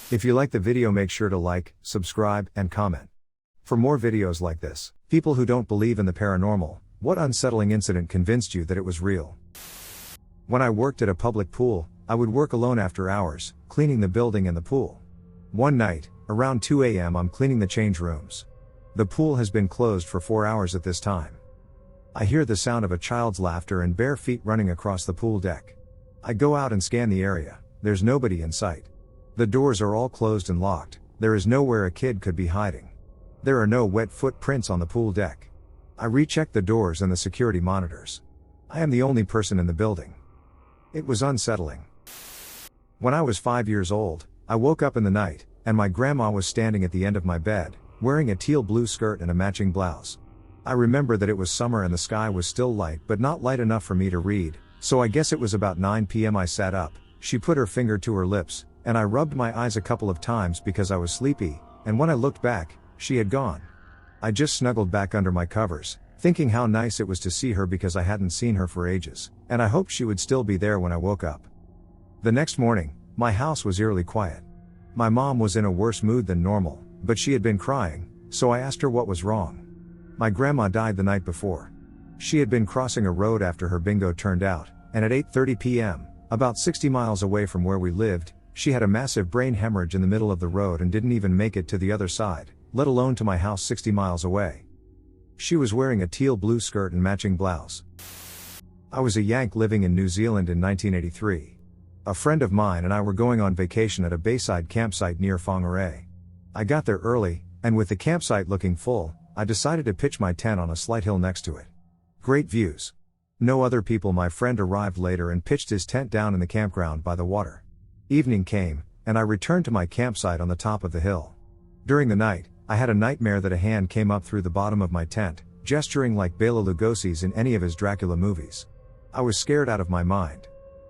If you like the video, make sure to like, subscribe, and comment. For more videos like this, people who don't believe in the paranormal, what unsettling incident convinced you that it was real? When I worked at a public pool, I would work alone after hours, cleaning the building and the pool. One night, around 2 a.m. I'm cleaning the change rooms. The pool has been closed for 4 hours at this time. I hear the sound of a child's laughter and bare feet running across the pool deck. I go out and scan the area. There's nobody in sight. The doors are all closed and locked. There is nowhere a kid could be hiding. There are no wet footprints on the pool deck. I recheck the doors and the security monitors. I am the only person in the building. It was unsettling. When I was 5 years old, I woke up in the night, and my grandma was standing at the end of my bed, wearing a teal blue skirt and a matching blouse. I remember that it was summer and the sky was still light but not light enough for me to read, so I guess it was about 9 p.m. I sat up, she put her finger to her lips, and I rubbed my eyes a couple of times because I was sleepy, and when I looked back, she had gone. I just snuggled back under my covers, thinking how nice it was to see her because I hadn't seen her for ages, and I hoped she would still be there when I woke up. The next morning, my house was eerily quiet. My mom was in a worse mood than normal, but she had been crying, so I asked her what was wrong. My grandma died the night before. She had been crossing a road after her bingo turned out, and at 8:30 p.m., about 60 miles away from where we lived, she had a massive brain hemorrhage in the middle of the road and didn't even make it to the other side, let alone to my house 60 miles away. She was wearing a teal blue skirt and matching blouse. I was a Yank living in New Zealand in 1983. A friend of mine and I were going on vacation at a bayside campsite near Whangarei. I got there early, and with the campsite looking full, I decided to pitch my tent on a slight hill next to it. Great views. No other people. My friend arrived later and pitched his tent down in the campground by the water. Evening came, and I returned to my campsite on the top of the hill. During the night, I had a nightmare that a hand came up through the bottom of my tent, gesturing like Bela Lugosi's in any of his Dracula movies. I was scared out of my mind.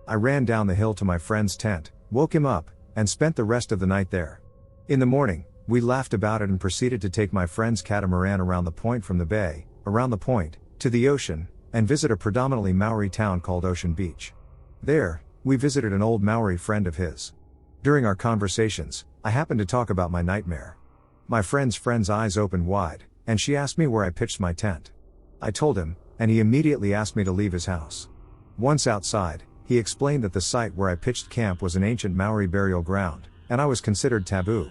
I ran down the hill to my friend's tent, woke him up, and spent the rest of the night there. In the morning, we laughed about it and proceeded to take my friend's catamaran around the point from the bay, around the point, to the ocean, and visit a predominantly Maori town called Ocean Beach. There, we visited an old Maori friend of his. During our conversations, I happened to talk about my nightmare. My friend's eyes opened wide, and she asked me where I pitched my tent. I told him, and he immediately asked me to leave his house. Once outside, he explained that the site where I pitched camp was an ancient Maori burial ground, and I was considered taboo.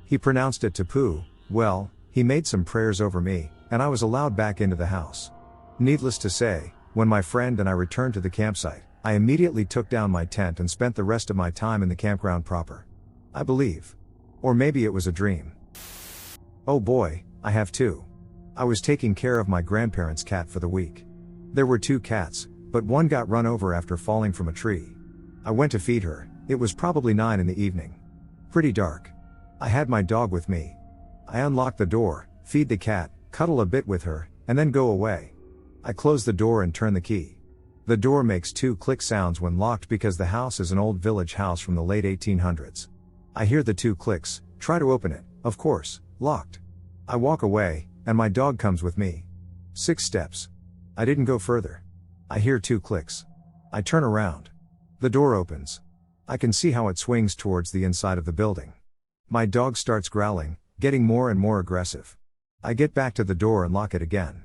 He pronounced it tapu. Well, he made some prayers over me, and I was allowed back into the house. Needless to say, when my friend and I returned to the campsite, I immediately took down my tent and spent the rest of my time in the campground proper. I believe. Or maybe it was a dream. Oh boy, I have two. I was taking care of my grandparents' cat for the week. There were 2 cats, but one got run over after falling from a tree. I went to feed her. It was probably 9 in the evening. Pretty dark. I had my dog with me. I unlock the door, feed the cat, cuddle a bit with her, and then go away. I close the door and turn the key. The door makes 2 click sounds when locked because the house is an old village house from the late 1800s. I hear the 2 clicks, try to open it, of course, locked. I walk away, and my dog comes with me. 6 steps. I didn't go further. I hear 2 clicks. I turn around. The door opens. I can see how it swings towards the inside of the building. My dog starts growling, getting more and more aggressive. I get back to the door and lock it again.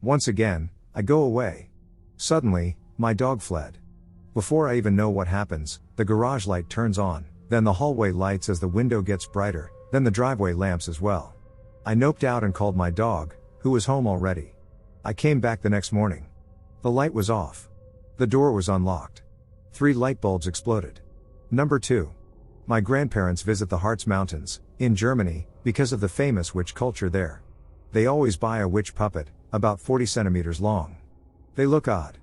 Once again, I go away. Suddenly, my dog fled. Before I even know what happens, the garage light turns on, then the hallway lights as the window gets brighter, then the driveway lamps as well. I noped out and called my dog, who was home already. I came back the next morning. The light was off. The door was unlocked. 3 light bulbs exploded. Number 2. My grandparents visit the Harz Mountains, in Germany, because of the famous witch culture there. They always buy a witch puppet, about 40 centimeters long. They look odd.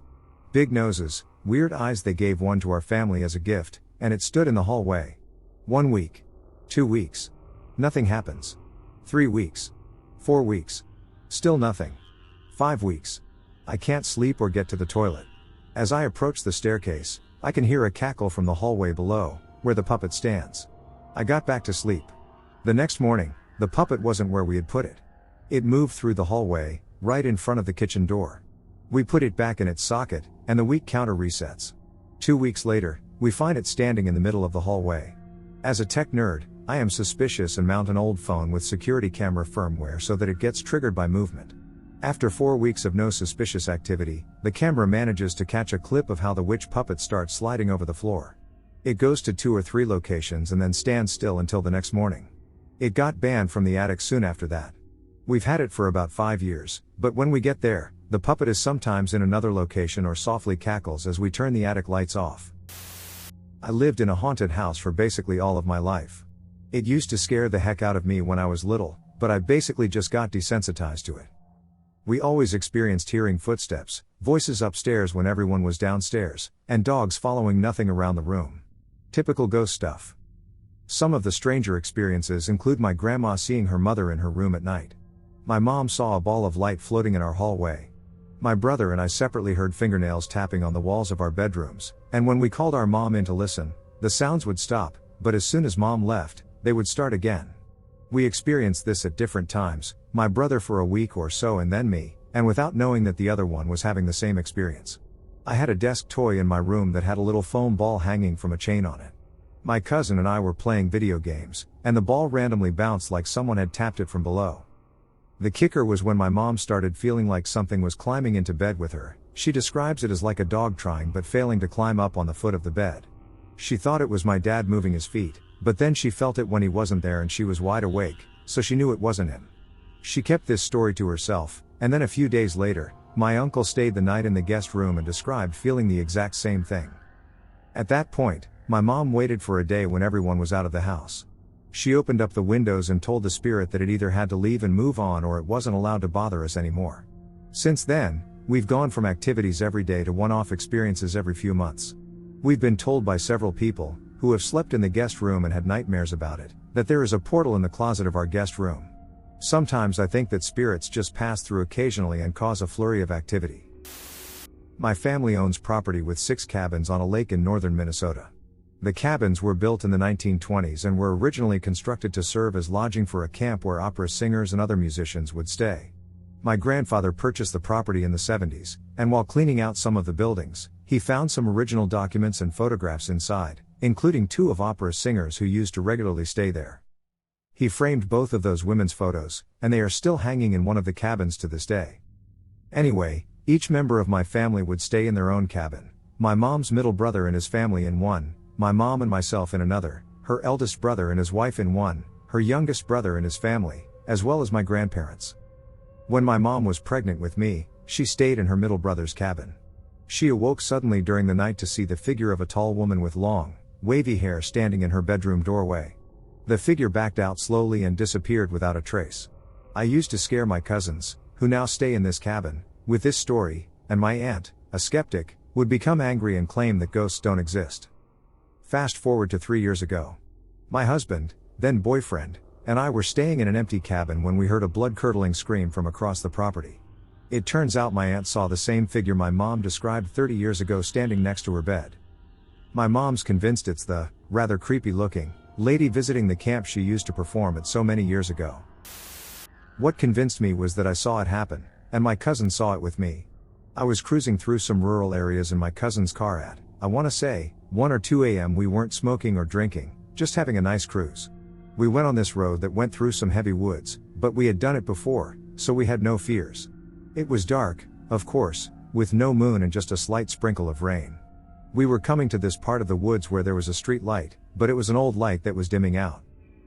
Big noses, weird eyes. They gave one to our family as a gift, and it stood in the hallway. 1 week. 2 weeks. Nothing happens. 3 weeks. 4 weeks. Still nothing. 5 weeks. I can't sleep or get to the toilet. As I approach the staircase, I can hear a cackle from the hallway below, where the puppet stands. I got back to sleep. The next morning, the puppet wasn't where we had put it. It moved through the hallway, right in front of the kitchen door. We put it back in its socket, and the week counter resets. 2 weeks later, We find it standing in the middle of the hallway. As a tech nerd, I am suspicious and mount an old phone with security camera firmware so that it gets triggered by movement. After 4 weeks of no suspicious activity, the camera manages to catch a clip of how the witch puppet starts sliding over the floor. It goes to 2 or 3 locations and then stands still until the next morning. It got banned from the attic soon after that. We've had it for about 5 years, but when we get there, the puppet is sometimes in another location or softly cackles as we turn the attic lights off. I lived in a haunted house for basically all of my life. It used to scare the heck out of me when I was little, but I basically just got desensitized to it. We always experienced hearing footsteps, voices upstairs when everyone was downstairs, and dogs following nothing around the room. Typical ghost stuff. Some of the stranger experiences include my grandma seeing her mother in her room at night. My mom saw a ball of light floating in our hallway. My brother and I separately heard fingernails tapping on the walls of our bedrooms, and when we called our mom in to listen, the sounds would stop, but as soon as mom left, they would start again. We experienced this at different times, my brother for a week or so and then me, and without knowing that the other one was having the same experience. I had a desk toy in my room that had a little foam ball hanging from a chain on it. My cousin and I were playing video games, and the ball randomly bounced like someone had tapped it from below. The kicker was when my mom started feeling like something was climbing into bed with her. She describes it as like a dog trying but failing to climb up on the foot of the bed. She thought it was my dad moving his feet, but then she felt it when he wasn't there and she was wide awake, so she knew it wasn't him. She kept this story to herself, and then a few days later, my uncle stayed the night in the guest room and described feeling the exact same thing. At that point, my mom waited for a day when everyone was out of the house. She opened up the windows and told the spirit that it either had to leave and move on or it wasn't allowed to bother us anymore. Since then, we've gone from activities every day to one-off experiences every few months. We've been told by several people, who have slept in the guest room and had nightmares about it, that there is a portal in the closet of our guest room. Sometimes I think that spirits just pass through occasionally and cause a flurry of activity. My family owns property with 6 cabins on a lake in northern Minnesota. The cabins were built in the 1920s and were originally constructed to serve as lodging for a camp where opera singers and other musicians would stay. My grandfather purchased the property in the 70s, and while cleaning out some of the buildings, he found some original documents and photographs inside, including 2 of opera singers who used to regularly stay there. He framed both of those women's photos, and they are still hanging in one of the cabins to this day. Anyway, each member of my family would stay in their own cabin, my mom's middle brother and his family in one, my mom and myself in another, her eldest brother and his wife in one, her youngest brother and his family, as well as my grandparents. When my mom was pregnant with me, she stayed in her middle brother's cabin. She awoke suddenly during the night to see the figure of a tall woman with long, wavy hair standing in her bedroom doorway. The figure backed out slowly and disappeared without a trace. I used to scare my cousins, who now stay in this cabin, with this story, and my aunt, a skeptic, would become angry and claim that ghosts don't exist. Fast forward to 3 years ago. My husband, then boyfriend, and I were staying in an empty cabin when we heard a blood-curdling scream from across the property. It turns out my aunt saw the same figure my mom described 30 years ago standing next to her bed. My mom's convinced it's the, rather creepy-looking, lady visiting the camp she used to perform at so many years ago. What convinced me was that I saw it happen, and my cousin saw it with me. I was cruising through some rural areas in my cousin's car at, I want to say, 1 or 2 a.m. We weren't smoking or drinking, just having a nice cruise. We went on this road that went through some heavy woods, but we had done it before, so we had no fears. It was dark, of course, with no moon and just a slight sprinkle of rain. We were coming to this part of the woods where there was a street light, but it was an old light that was dimming out.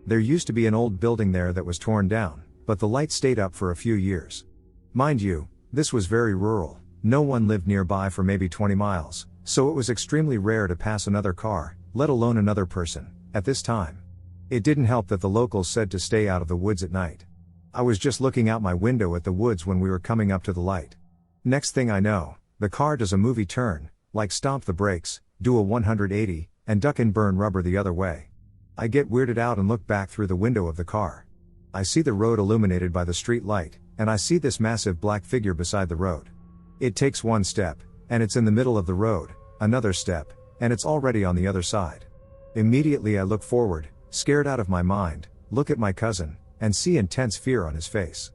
There used to be an old building there that was torn down, but the light stayed up for a few years. Mind you, this was very rural, no one lived nearby for maybe 20 miles, so it was extremely rare to pass another car, let alone another person, at this time. It didn't help that the locals said to stay out of the woods at night. I was just looking out my window at the woods when we were coming up to the light. Next thing I know, the car does a movie turn, like stomp the brakes, do a 180, and duck and burn rubber the other way. I get weirded out and look back through the window of the car. I see the road illuminated by the street light, and I see this massive black figure beside the road. It takes one step, and it's in the middle of the road, another step, and it's already on the other side. Immediately I look forward, scared out of my mind, look at my cousin, and see intense fear on his face.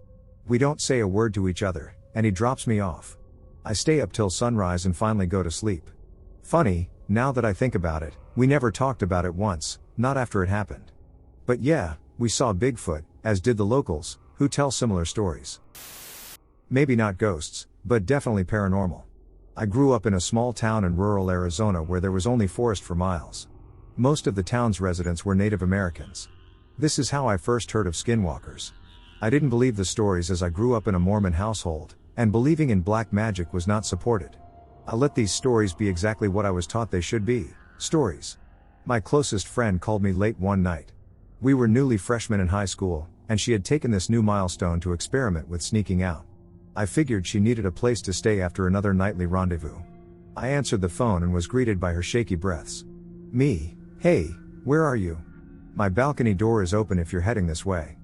We don't say a word to each other, and he drops me off. I stay up till sunrise and finally go to sleep. Funny, Now that I think about it, we never talked about it once, not after it happened. But yeah, we saw Bigfoot, as did the locals, who tell similar stories. Maybe not ghosts, but definitely paranormal. I grew up in a small town in rural Arizona where there was only forest for miles. Most of the town's residents were Native Americans. This is how I first heard of skinwalkers. I didn't believe the stories as I grew up in a Mormon household, and believing in black magic was not supported. I let these stories be exactly what I was taught they should be, stories. My closest friend called me late one night. We were newly freshmen in high school, and she had taken this new milestone to experiment with sneaking out. I figured she needed a place to stay after another nightly rendezvous. I answered the phone and was greeted by her shaky breaths. Me, hey, where are you? My balcony door is open if you're heading this way.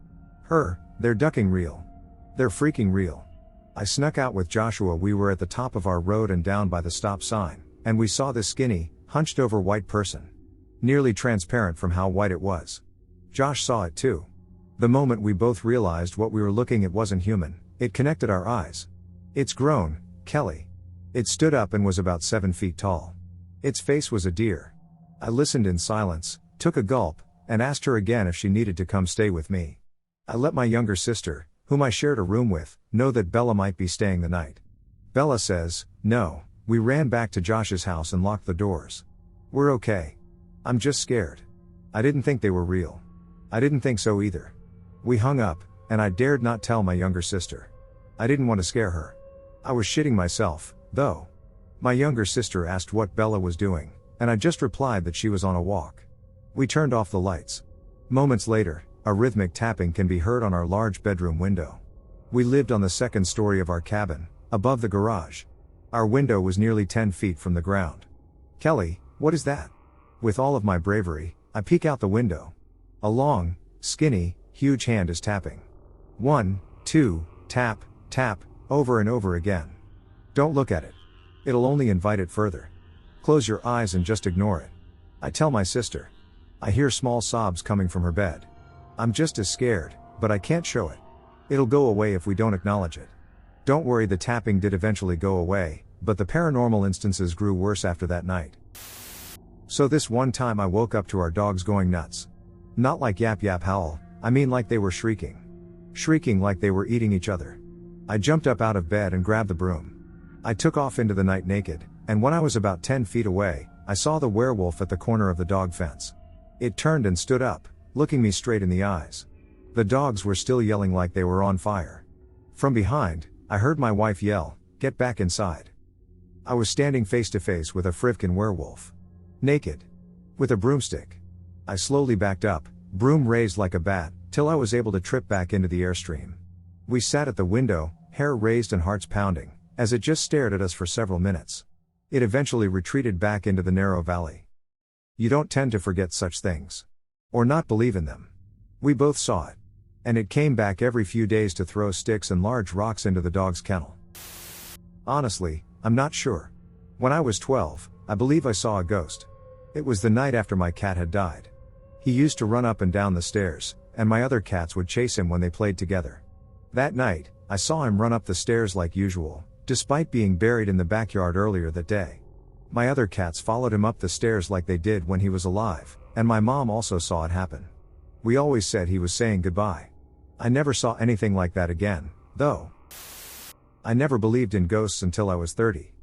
Her, they're ducking real. They're freaking real. I snuck out with Joshua. We were at the top of our road and down by the stop sign, and we saw this skinny, hunched over white person. Nearly transparent from how white it was. Josh saw it too. The moment we both realized what we were looking at wasn't human, it connected our eyes. It's grown, Kelly. It stood up and was about 7 feet tall. Its face was a deer. I listened in silence, took a gulp, and asked her again if she needed to come stay with me. I let my younger sister, whom I shared a room with, know that Bella might be staying the night. Bella says, no. We ran back to Josh's house and locked the doors. We're okay. I'm just scared. I didn't think they were real. I didn't think so either. We hung up, and I dared not tell my younger sister. I didn't want to scare her. I was shitting myself, though. My younger sister asked what Bella was doing, and I just replied that she was on a walk. We turned off the lights. Moments later, a rhythmic tapping can be heard on our large bedroom window. We lived on the second story of our cabin, above the garage. Our window was nearly 10 feet from the ground. Kelly, what is that? With all of my bravery, I peek out the window. A long, skinny, huge hand is tapping. 1, 2, tap, tap, over and over again. Don't look at it. It'll only invite it further. Close your eyes and just ignore it. I tell my sister. I hear small sobs coming from her bed. I'm just as scared, but I can't show it. It'll go away if we don't acknowledge it. Don't worry, the tapping did eventually go away, but the paranormal instances grew worse after that night. So this one time I woke up to our dogs going nuts. Not like yap yap howl, I mean like they were shrieking. Shrieking like they were eating each other. I jumped up out of bed and grabbed the broom. I took off into the night naked, and when I was about 10 feet away, I saw the werewolf at the corner of the dog fence. It turned and stood up, looking me straight in the eyes. The dogs were still yelling like they were on fire. From behind, I heard my wife yell, "Get back inside." I was standing face to face with a frivkin werewolf. Naked. With a broomstick. I slowly backed up, broom raised like a bat, till I was able to trip back into the airstream. We sat at the window, hair raised and hearts pounding, as it just stared at us for several minutes. It eventually retreated back into the narrow valley. You don't tend to forget such things. Or not believe in them. We both saw it. And it came back every few days to throw sticks and large rocks into the dog's kennel. Honestly, I'm not sure. When I was 12, I believe I saw a ghost. It was the night after my cat had died. He used to run up and down the stairs, and my other cats would chase him when they played together. That night, I saw him run up the stairs like usual, despite being buried in the backyard earlier that day. My other cats followed him up the stairs like they did when he was alive, and my mom also saw it happen. We always said he was saying goodbye. I never saw anything like that again, though. I never believed in ghosts until I was 30.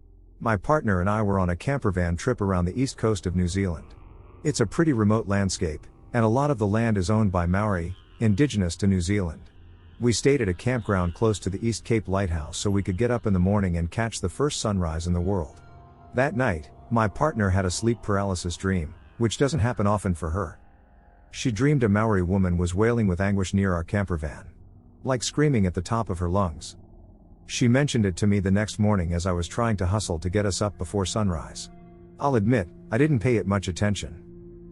My partner and I were on a campervan trip around the east coast of New Zealand. It's a pretty remote landscape, and a lot of the land is owned by Maori, indigenous to New Zealand. We stayed at a campground close to the East Cape Lighthouse so we could get up in the morning and catch the first sunrise in the world. That night, my partner had a sleep paralysis dream, which doesn't happen often for her. She dreamed a Maori woman was wailing with anguish near our campervan. Like screaming at the top of her lungs. She mentioned it to me the next morning as I was trying to hustle to get us up before sunrise. I'll admit, I didn't pay it much attention.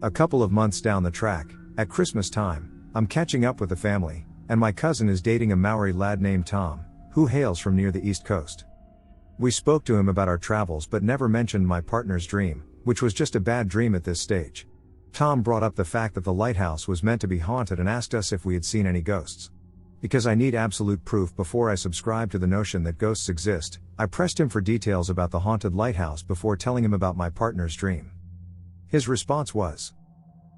A couple of months down the track, at Christmas time, I'm catching up with the family, and my cousin is dating a Maori lad named Tom, who hails from near the East Coast. We spoke to him about our travels but never mentioned my partner's dream, which was just a bad dream at this stage. Tom brought up the fact that the lighthouse was meant to be haunted and asked us if we had seen any ghosts. Because I need absolute proof before I subscribe to the notion that ghosts exist, I pressed him for details about the haunted lighthouse before telling him about my partner's dream. His response was,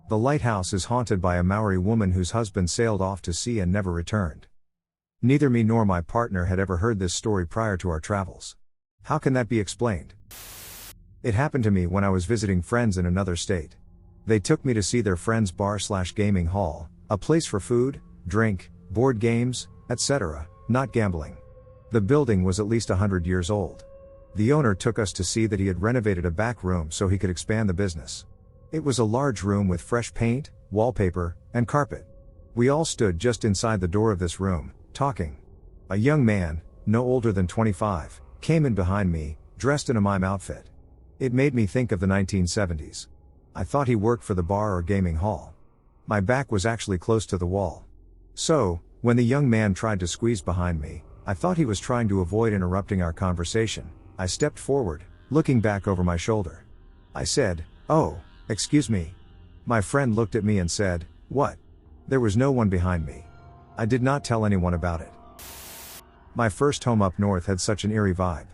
"The lighthouse is haunted by a Maori woman whose husband sailed off to sea and never returned." Neither me nor my partner had ever heard this story prior to our travels. How can that be explained? It happened to me when I was visiting friends in another state. They took me to see their friend's bar/gaming hall, a place for food, drink, board games, etc., not gambling. The building was at least 100 years old. The owner took us to see that he had renovated a back room so he could expand the business. It was a large room with fresh paint, wallpaper, and carpet. We all stood just inside the door of this room, talking. A young man, no older than 25, came in behind me, dressed in a mime outfit. It made me think of the 1970s. I thought he worked for the bar or gaming hall. My back was actually close to the wall. So, when the young man tried to squeeze behind me, I thought he was trying to avoid interrupting our conversation. I stepped forward, looking back over my shoulder. I said, "Oh, excuse me." My friend looked at me and said, "What?" There was no one behind me. I did not tell anyone about it. My first home up north had such an eerie vibe.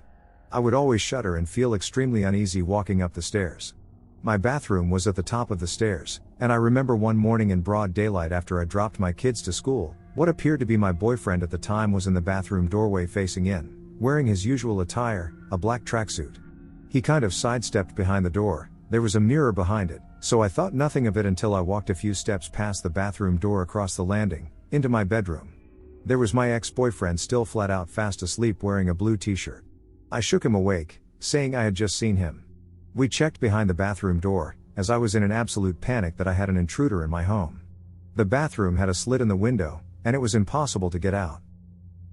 I would always shudder and feel extremely uneasy walking up the stairs. My bathroom was at the top of the stairs, and I remember one morning in broad daylight after I dropped my kids to school, what appeared to be my boyfriend at the time was in the bathroom doorway facing in, wearing his usual attire, a black tracksuit. He kind of sidestepped behind the door. There was a mirror behind it, so I thought nothing of it until I walked a few steps past the bathroom door across the landing, into my bedroom. There was my ex-boyfriend still flat out fast asleep wearing a blue t-shirt. I shook him awake, saying I had just seen him. We checked behind the bathroom door, as I was in an absolute panic that I had an intruder in my home. The bathroom had a slit in the window, and it was impossible to get out.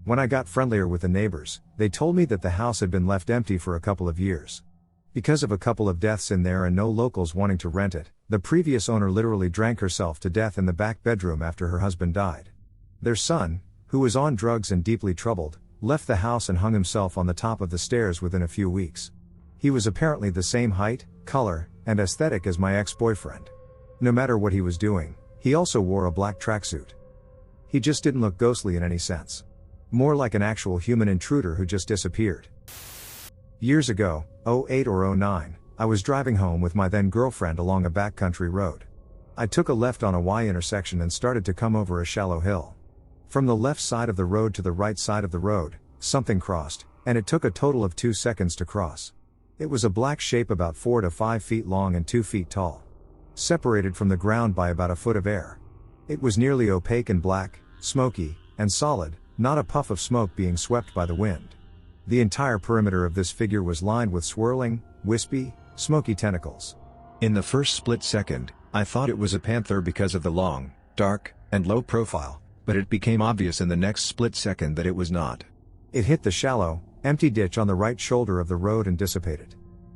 When I got friendlier with the neighbors, they told me that the house had been left empty for a couple of years. Because of a couple of deaths in there and no locals wanting to rent it, the previous owner literally drank herself to death in the back bedroom after her husband died. Their son, who was on drugs and deeply troubled, left the house and hung himself on the top of the stairs within a few weeks. He was apparently the same height, color, and aesthetic as my ex-boyfriend. No matter what he was doing, he also wore a black tracksuit. He just didn't look ghostly in any sense. More like an actual human intruder who just disappeared. Years ago, 2008 or 2009, I was driving home with my then girlfriend along a backcountry road. I took a left on a Y intersection and started to come over a shallow hill. From the left side of the road to the right side of the road, something crossed, and it took a total of 2 seconds to cross. It was a black shape about 4 to 5 feet long and 2 feet tall. Separated from the ground by about a foot of air. It was nearly opaque and black, smoky, and solid, not a puff of smoke being swept by the wind. The entire perimeter of this figure was lined with swirling, wispy, smoky tentacles. In the first split second, I thought it was a panther because of the long, dark, and low profile, but it became obvious in the next split second that it was not. It hit the shallow, empty ditch on the right shoulder of the road and dissipated.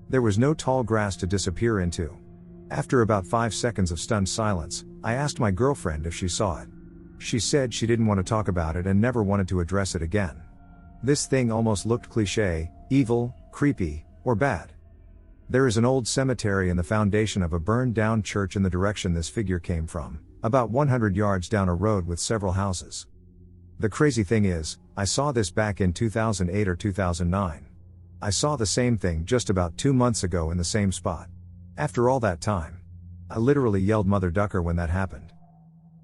There was no tall grass to disappear into. After about 5 seconds of stunned silence, I asked my girlfriend if she saw it. She said she didn't want to talk about it and never wanted to address it again. This thing almost looked cliché, evil, creepy, or bad. There is an old cemetery in the foundation of a burned-down church in the direction this figure came from, about 100 yards down a road with several houses. The crazy thing is, I saw this back in 2008 or 2009. I saw the same thing just about 2 months ago in the same spot. After all that time. I literally yelled Mother Ducker when that happened.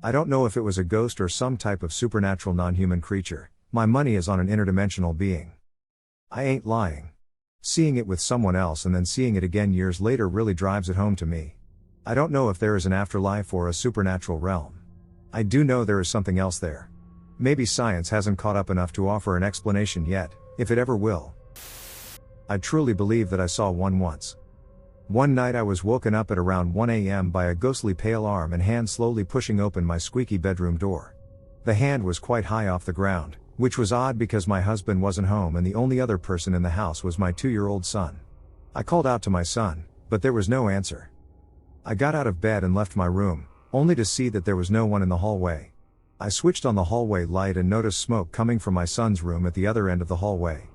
I don't know if it was a ghost or some type of supernatural non-human creature. My money is on an interdimensional being. I ain't lying. Seeing it with someone else and then seeing it again years later really drives it home to me. I don't know if there is an afterlife or a supernatural realm. I do know there is something else there. Maybe science hasn't caught up enough to offer an explanation yet, if it ever will. I truly believe that I saw one once. One night I was woken up at around 1 a.m. by a ghostly pale arm and hand slowly pushing open my squeaky bedroom door. The hand was quite high off the ground, which was odd because my husband wasn't home and the only other person in the house was my 2-year-old son. I called out to my son, but there was no answer. I got out of bed and left my room, only to see that there was no one in the hallway. I switched on the hallway light and noticed smoke coming from my son's room at the other end of the hallway.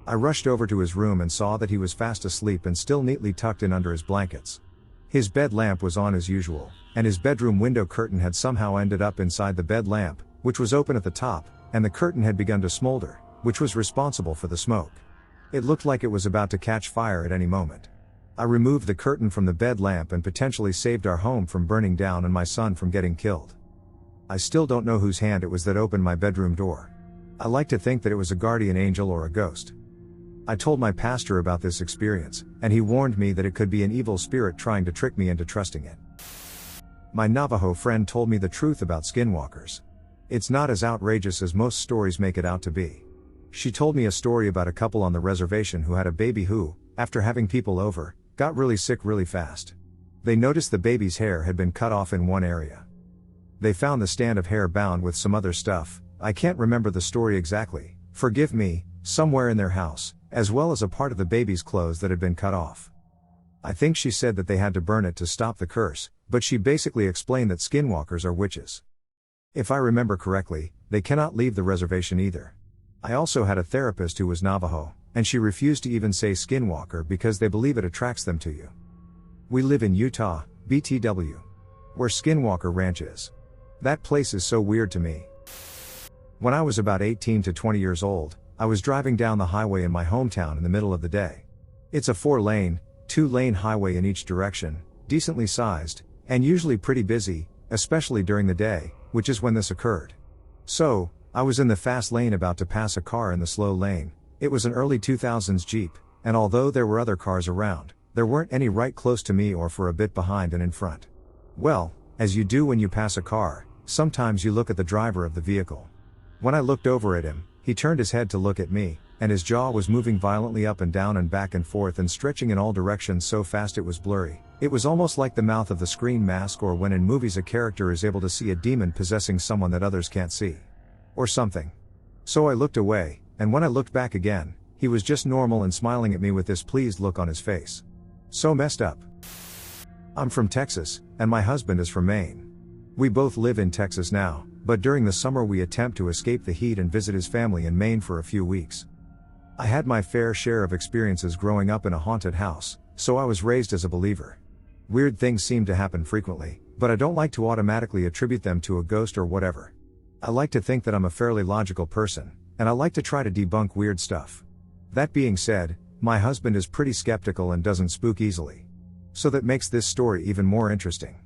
I rushed over to his room and saw that he was fast asleep and still neatly tucked in under his blankets. His bed lamp was on as usual, and his bedroom window curtain had somehow ended up inside the bed lamp, which was open at the top, and the curtain had begun to smolder, which was responsible for the smoke. It looked like it was about to catch fire at any moment. I removed the curtain from the bed lamp and potentially saved our home from burning down and my son from getting killed. I still don't know whose hand it was that opened my bedroom door. I like to think that it was a guardian angel or a ghost. I told my pastor about this experience, and he warned me that it could be an evil spirit trying to trick me into trusting it. My Navajo friend told me the truth about skinwalkers. It's not as outrageous as most stories make it out to be. She told me a story about a couple on the reservation who had a baby who, after having people over, got really sick really fast. They noticed the baby's hair had been cut off in one area. They found the stand of hair bound with some other stuff, I can't remember the story exactly, forgive me, somewhere in their house, as well as a part of the baby's clothes that had been cut off. I think she said that they had to burn it to stop the curse, but she basically explained that skinwalkers are witches. If I remember correctly, they cannot leave the reservation either. I also had a therapist who was Navajo, and she refused to even say skinwalker because they believe it attracts them to you. We live in Utah, BTW. Where Skinwalker Ranch is. That place is so weird to me. When I was about 18 to 20 years old, I was driving down the highway in my hometown in the middle of the day. It's a 4-lane, 2-lane highway in each direction, decently sized, and usually pretty busy, especially during the day, which is when this occurred. So, I was in the fast lane about to pass a car in the slow lane. It was an early 2000s Jeep, and although there were other cars around, there weren't any right close to me or for a bit behind and in front. Well, as you do when you pass a car, sometimes you look at the driver of the vehicle. When I looked over at him, he turned his head to look at me, and his jaw was moving violently up and down and back and forth and stretching in all directions so fast it was blurry. It was almost like the mouth of the screen mask, or when in movies a character is able to see a demon possessing someone that others can't see. Or something. So I looked away, and when I looked back again, he was just normal and smiling at me with this pleased look on his face. So messed up. I'm from Texas, and my husband is from Maine. We both live in Texas now, but during the summer we attempt to escape the heat and visit his family in Maine for a few weeks. I had my fair share of experiences growing up in a haunted house, so I was raised as a believer. Weird things seem to happen frequently, but I don't like to automatically attribute them to a ghost or whatever. I like to think that I'm a fairly logical person, and I like to try to debunk weird stuff. That being said, my husband is pretty skeptical and doesn't spook easily. So that makes this story even more interesting.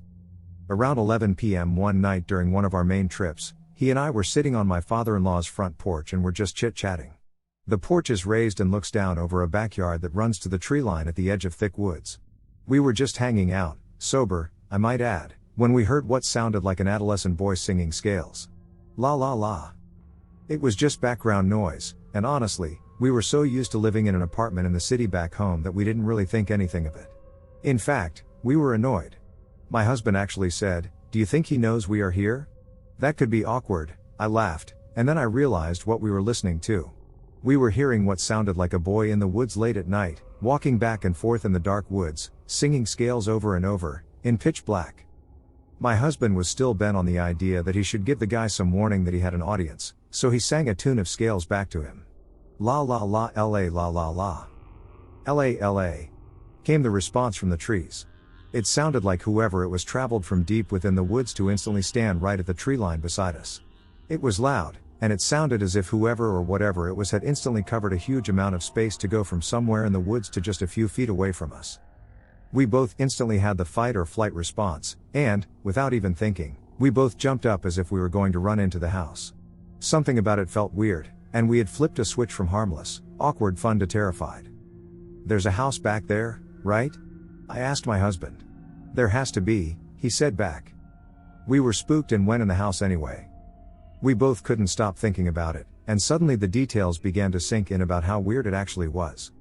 Around 11 p.m. one night during one of our main trips, he and I were sitting on my father-in-law's front porch and were just chit-chatting. The porch is raised and looks down over a backyard that runs to the tree line at the edge of thick woods. We were just hanging out, sober, I might add, when we heard what sounded like an adolescent voice singing scales. La la la. It was just background noise, and honestly, we were so used to living in an apartment in the city back home that we didn't really think anything of it. In fact, we were annoyed. My husband actually said, "Do you think he knows we are here?" That could be awkward, I laughed, and then I realized what we were listening to. We were hearing what sounded like a boy in the woods late at night, walking back and forth in the dark woods, singing scales over and over, in pitch black. My husband was still bent on the idea that he should give the guy some warning that he had an audience, so he sang a tune of scales back to him. La la la la la la la. La, came the response from the trees. It sounded like whoever it was traveled from deep within the woods to instantly stand right at the tree line beside us. It was loud, and it sounded as if whoever or whatever it was had instantly covered a huge amount of space to go from somewhere in the woods to just a few feet away from us. We both instantly had the fight or flight response, and, without even thinking, we both jumped up as if we were going to run into the house. Something about it felt weird, and we had flipped a switch from harmless, awkward fun to terrified. "There's a house back there, right?" I asked my husband. "There has to be," he said back. We were spooked and went in the house anyway. We both couldn't stop thinking about it, and suddenly the details began to sink in about how weird it actually was.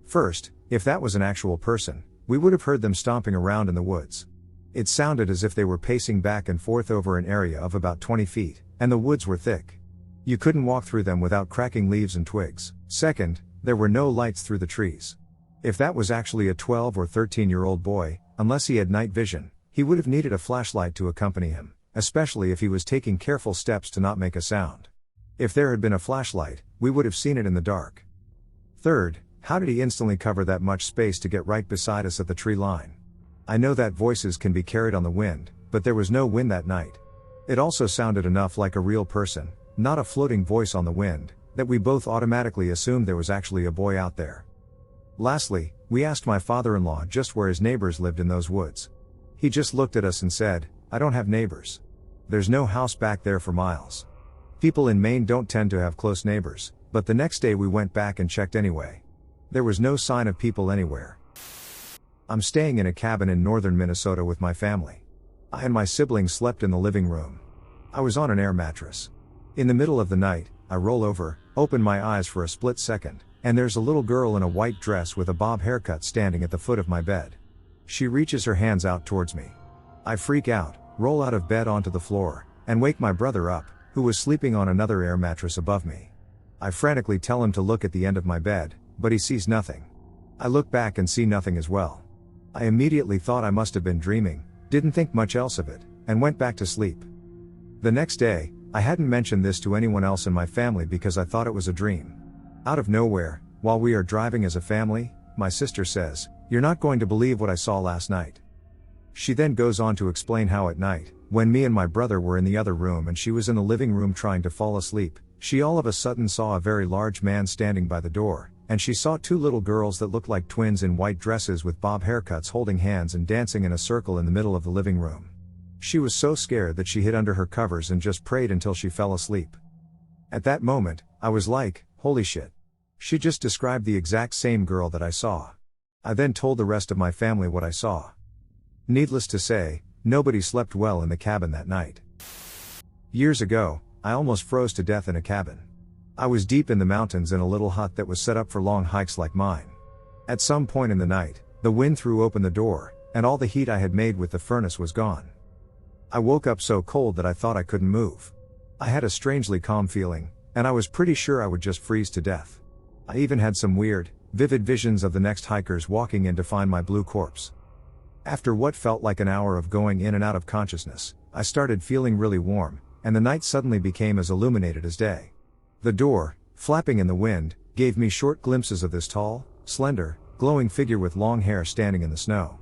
First, if that was an actual person, we would have heard them stomping around in the woods. It sounded as if they were pacing back and forth over an area of about 20 feet, and the woods were thick. You couldn't walk through them without cracking leaves and twigs. Second, there were no lights through the trees. If that was actually a 12 or 13-year-old boy, unless he had night vision, he would have needed a flashlight to accompany him, especially if he was taking careful steps to not make a sound. If there had been a flashlight, we would have seen it in the dark. Third, how did he instantly cover that much space to get right beside us at the tree line? I know that voices can be carried on the wind, but there was no wind that night. It also sounded enough like a real person, not a floating voice on the wind, that we both automatically assumed there was actually a boy out there. Lastly, We asked my father-in-law just where his neighbors lived in those woods. He just looked at us and said, "I don't have neighbors. There's no house back there for miles." People in Maine don't tend to have close neighbors, but the next day we went back and checked anyway. There was no sign of people anywhere. I'm staying in a cabin in northern Minnesota with my family. I and my siblings slept in the living room. I was on an air mattress. In the middle of the night, I roll over, open my eyes for a split second, and there's a little girl in a white dress with a bob haircut standing at the foot of my bed. She reaches her hands out towards me. I freak out, roll out of bed onto the floor, and wake my brother up, who was sleeping on another air mattress above me. I frantically tell him to look at the end of my bed, but he sees nothing. I look back and see nothing as well. I immediately thought I must have been dreaming, didn't think much else of it, and went back to sleep. The next day, I hadn't mentioned this to anyone else in my family because I thought it was a dream. Out of nowhere, while we are driving as a family, my sister says, "You're not going to believe what I saw last night." She then goes on to explain how at night, when me and my brother were in the other room and she was in the living room trying to fall asleep, she all of a sudden saw a very large man standing by the door, and she saw two little girls that looked like twins in white dresses with bob haircuts holding hands and dancing in a circle in the middle of the living room. She was so scared that she hid under her covers and just prayed until she fell asleep. At that moment, I was like, holy shit. She just described the exact same girl that I saw. I then told the rest of my family what I saw. Needless to say, nobody slept well in the cabin that night. Years ago, I almost froze to death in a cabin. I was deep in the mountains in a little hut that was set up for long hikes like mine. At some point in the night, the wind threw open the door, and all the heat I had made with the furnace was gone. I woke up so cold that I thought I couldn't move. I had a strangely calm feeling, and I was pretty sure I would just freeze to death. I even had some weird, vivid visions of the next hikers walking in to find my blue corpse. After what felt like an hour of going in and out of consciousness, I started feeling really warm, and the night suddenly became as illuminated as day. The door, flapping in the wind, gave me short glimpses of this tall, slender, glowing figure with long hair standing in the snow.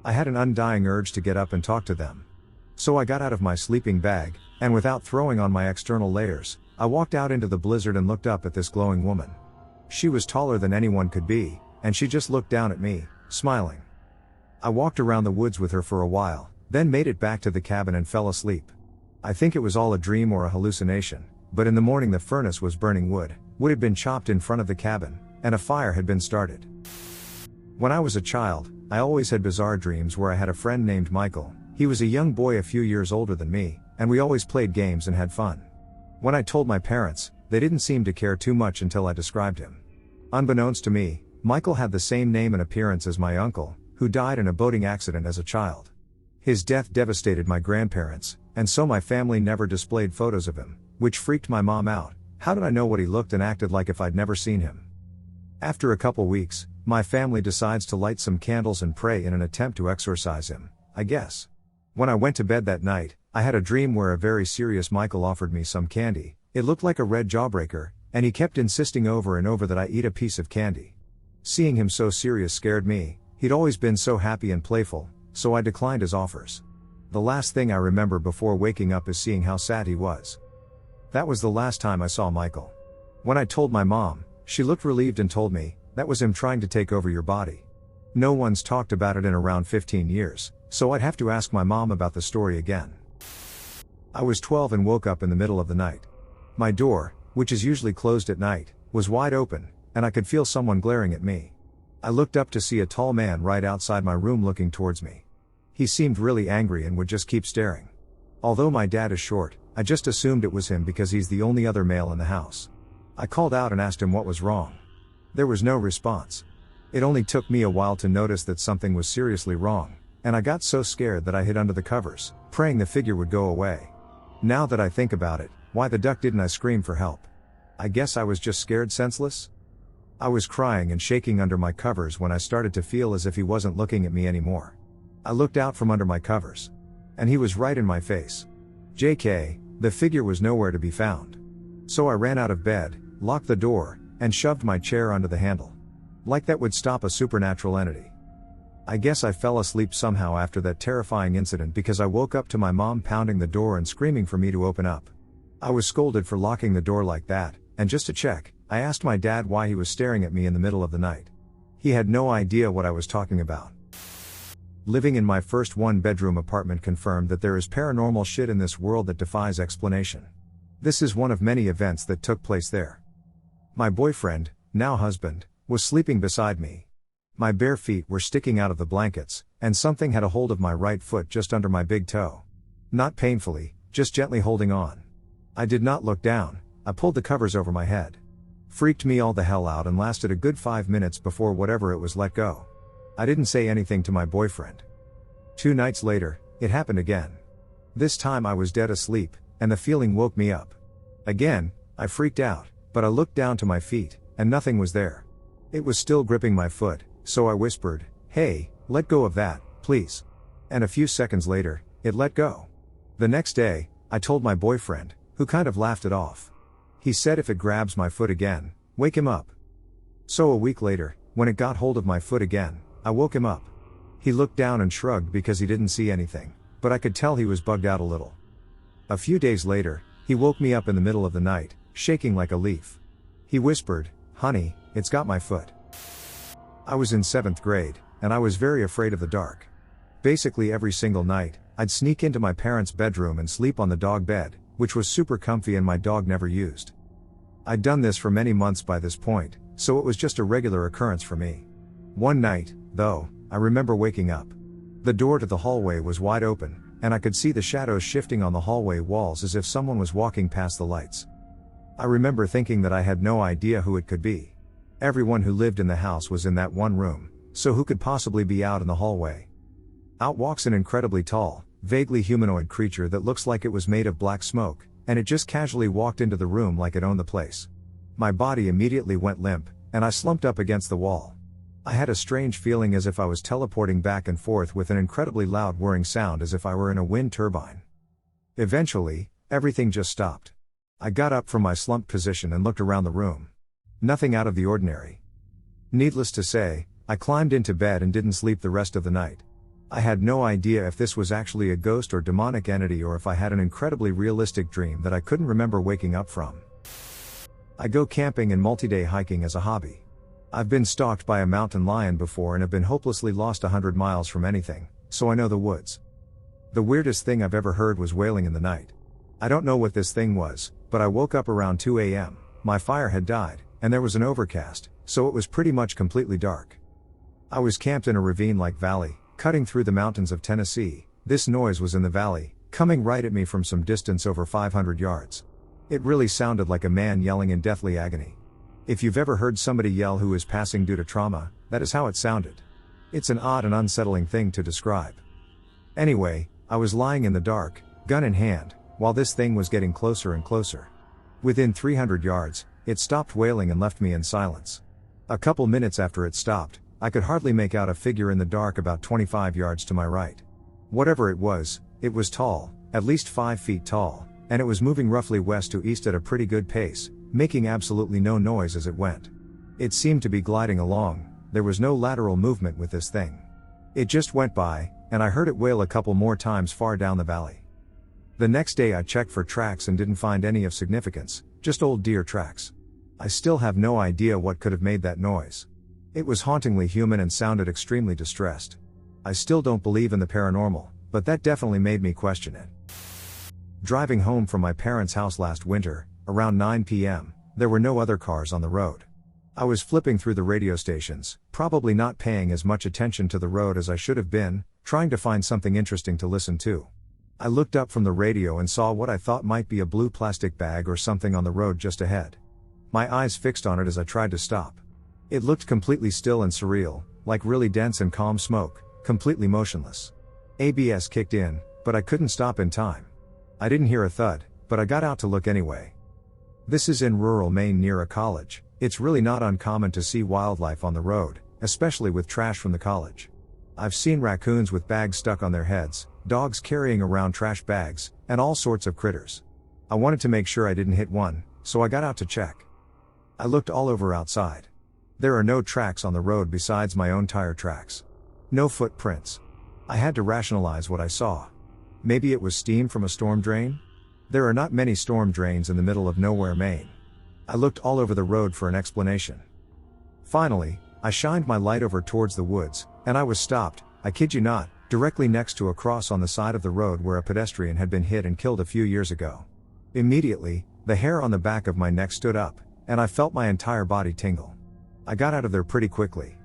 I had an undying urge to get up and talk to them. So I got out of my sleeping bag, and without throwing on my external layers, I walked out into the blizzard and looked up at this glowing woman. She was taller than anyone could be, and she just looked down at me, smiling. I walked around the woods with her for a while, then made it back to the cabin and fell asleep. I think it was all a dream or a hallucination, but in the morning the furnace was burning wood had been chopped in front of the cabin, and a fire had been started. When I was a child, I always had bizarre dreams where I had a friend named Michael. He was a young boy a few years older than me, and we always played games and had fun. When I told my parents, they didn't seem to care too much until I described him. Unbeknownst to me, Michael had the same name and appearance as my uncle, who died in a boating accident as a child. His death devastated my grandparents, and so my family never displayed photos of him, which freaked my mom out. How did I know what he looked and acted like if I'd never seen him? After a couple weeks, my family decides to light some candles and pray in an attempt to exorcise him, I guess. When I went to bed that night, I had a dream where a very serious Michael offered me some candy. It looked like a red jawbreaker, and he kept insisting over and over that I eat a piece of candy. Seeing him so serious scared me. He'd always been so happy and playful, so I declined his offers. The last thing I remember before waking up is seeing how sad he was. That was the last time I saw Michael. When I told my mom, she looked relieved and told me, "That was him trying to take over your body." No one's talked about it in around 15 years, so I'd have to ask my mom about the story again. I was 12 and woke up in the middle of the night. My door, which is usually closed at night, was wide open, and I could feel someone glaring at me. I looked up to see a tall man right outside my room looking towards me. He seemed really angry and would just keep staring. Although my dad is short, I just assumed it was him because he's the only other male in the house. I called out and asked him what was wrong. There was no response. It only took me a while to notice that something was seriously wrong, and I got so scared that I hid under the covers, praying the figure would go away. Now that I think about it, why the duck didn't I scream for help? I guess I was just scared senseless? I was crying and shaking under my covers when I started to feel as if he wasn't looking at me anymore. I looked out from under my covers. And he was right in my face. JK, the figure was nowhere to be found. So I ran out of bed, locked the door, and shoved my chair under the handle. Like that would stop a supernatural entity. I guess I fell asleep somehow after that terrifying incident because I woke up to my mom pounding the door and screaming for me to open up. I was scolded for locking the door like that, and just to check, I asked my dad why he was staring at me in the middle of the night. He had no idea what I was talking about. Living in my first one-bedroom apartment confirmed that there is paranormal shit in this world that defies explanation. This is one of many events that took place there. My boyfriend, now husband, was sleeping beside me. My bare feet were sticking out of the blankets, and something had a hold of my right foot just under my big toe. Not painfully, just gently holding on. I did not look down. I pulled the covers over my head. Freaked me all the hell out and lasted a good 5 minutes before whatever it was let go. I didn't say anything to my boyfriend. 2 nights later, it happened again. This time I was dead asleep, and the feeling woke me up. Again, I freaked out, but I looked down to my feet, and nothing was there. It was still gripping my foot, so I whispered, "Hey, let go of that, please." And a few seconds later, it let go. The next day, I told my boyfriend, who kind of laughed it off. He said if it grabs my foot again, wake him up. So a week later, when it got hold of my foot again, I woke him up. He looked down and shrugged because he didn't see anything, but I could tell he was bugged out a little. A few days later, he woke me up in the middle of the night, shaking like a leaf. He whispered, "Honey, it's got my foot." I was in 7th grade, and I was very afraid of the dark. Basically every single night, I'd sneak into my parents' bedroom and sleep on the dog bed, which was super comfy and my dog never used. I'd done this for many months by this point, so it was just a regular occurrence for me. One night, though, I remember waking up. The door to the hallway was wide open, and I could see the shadows shifting on the hallway walls as if someone was walking past the lights. I remember thinking that I had no idea who it could be. Everyone who lived in the house was in that one room, so who could possibly be out in the hallway? Out walks an incredibly tall, vaguely humanoid creature that looks like it was made of black smoke, and it just casually walked into the room like it owned the place. My body immediately went limp, and I slumped up against the wall. I had a strange feeling as if I was teleporting back and forth with an incredibly loud whirring sound as if I were in a wind turbine. Eventually, everything just stopped. I got up from my slumped position and looked around the room. Nothing out of the ordinary. Needless to say, I climbed into bed and didn't sleep the rest of the night. I had no idea if this was actually a ghost or demonic entity or if I had an incredibly realistic dream that I couldn't remember waking up from. I go camping and multi-day hiking as a hobby. I've been stalked by a mountain lion before and have been hopelessly lost 100 miles from anything, so I know the woods. The weirdest thing I've ever heard was wailing in the night. I don't know what this thing was, but I woke up around 2 a.m., my fire had died, and there was an overcast, so it was pretty much completely dark. I was camped in a ravine-like valley, cutting through the mountains of Tennessee. This noise was in the valley, coming right at me from some distance over 500 yards. It really sounded like a man yelling in deathly agony. If you've ever heard somebody yell who is passing due to trauma, that is how it sounded. It's an odd and unsettling thing to describe. Anyway, I was lying in the dark, gun in hand, while this thing was getting closer and closer. Within 300 yards, it stopped wailing and left me in silence. A couple minutes after it stopped, I could hardly make out a figure in the dark about 25 yards to my right. Whatever it was tall, at least 5 feet tall, and it was moving roughly west to east at a pretty good pace, making absolutely no noise as it went. It seemed to be gliding along. There was no lateral movement with this thing. It just went by, and I heard it wail a couple more times far down the valley. The next day I checked for tracks and didn't find any of significance, just old deer tracks. I still have no idea what could have made that noise. It was hauntingly human and sounded extremely distressed. I still don't believe in the paranormal, but that definitely made me question it. Driving home from my parents' house last winter, around 9 p.m., there were no other cars on the road. I was flipping through the radio stations, probably not paying as much attention to the road as I should have been, trying to find something interesting to listen to. I looked up from the radio and saw what I thought might be a blue plastic bag or something on the road just ahead. My eyes fixed on it as I tried to stop. It looked completely still and surreal, like really dense and calm smoke, completely motionless. ABS kicked in, but I couldn't stop in time. I didn't hear a thud, but I got out to look anyway. This is in rural Maine near a college. It's really not uncommon to see wildlife on the road, especially with trash from the college. I've seen raccoons with bags stuck on their heads, dogs carrying around trash bags, and all sorts of critters. I wanted to make sure I didn't hit one, so I got out to check. I looked all over outside. There are no tracks on the road besides my own tire tracks. No footprints. I had to rationalize what I saw. Maybe it was steam from a storm drain? There are not many storm drains in the middle of nowhere, Maine. I looked all over the road for an explanation. Finally, I shined my light over towards the woods, and I was stopped, I kid you not, directly next to a cross on the side of the road where a pedestrian had been hit and killed a few years ago. Immediately, the hair on the back of my neck stood up, and I felt my entire body tingle. I got out of there pretty quickly.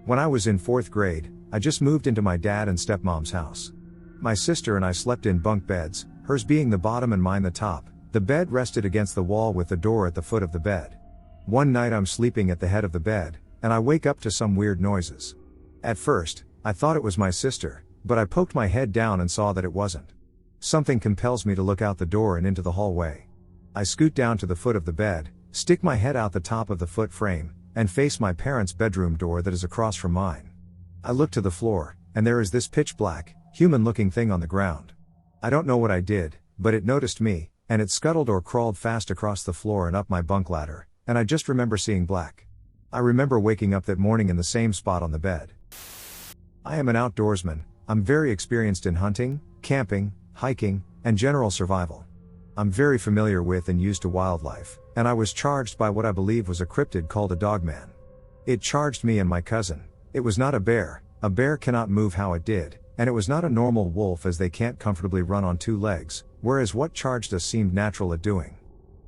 When I was in 4th grade, I just moved into my dad and stepmom's house. My sister and I slept in bunk beds, hers being the bottom and mine the top. The bed rested against the wall with the door at the foot of the bed. One night I'm sleeping at the head of the bed, and I wake up to some weird noises. At first, I thought it was my sister, but I poked my head down and saw that it wasn't. Something compels me to look out the door and into the hallway. I scoot down to the foot of the bed, stick my head out the top of the foot frame, and face my parents' bedroom door that is across from mine. I look to the floor, and there is this pitch black, human-looking thing on the ground. I don't know what I did, but it noticed me, and it scuttled or crawled fast across the floor and up my bunk ladder, and I just remember seeing black. I remember waking up that morning in the same spot on the bed. I am an outdoorsman. I'm very experienced in hunting, camping, hiking, and general survival. I'm very familiar with and used to wildlife, and I was charged by what I believe was a cryptid called a Dogman. It charged me and my cousin. It was not a bear cannot move how it did, and it was not a normal wolf as they can't comfortably run on 2 legs, whereas what charged us seemed natural at doing.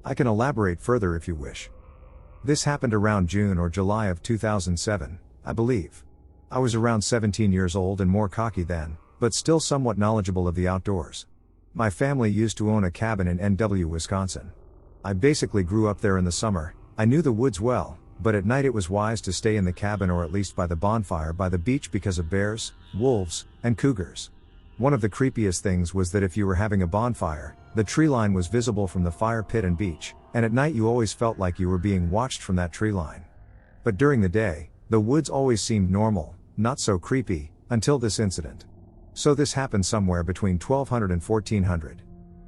I can elaborate further if you wish. This happened around June or July of 2007, I believe. I was around 17 years old and more cocky then, but still somewhat knowledgeable of the outdoors. My family used to own a cabin in NW, Wisconsin. I basically grew up there in the summer. I knew the woods well, but at night it was wise to stay in the cabin or at least by the bonfire by the beach because of bears, wolves, and cougars. One of the creepiest things was that if you were having a bonfire, the tree line was visible from the fire pit and beach, and at night you always felt like you were being watched from that tree line. But during the day, the woods always seemed normal, not so creepy, until this incident. So this happened somewhere between 1200 and 1400.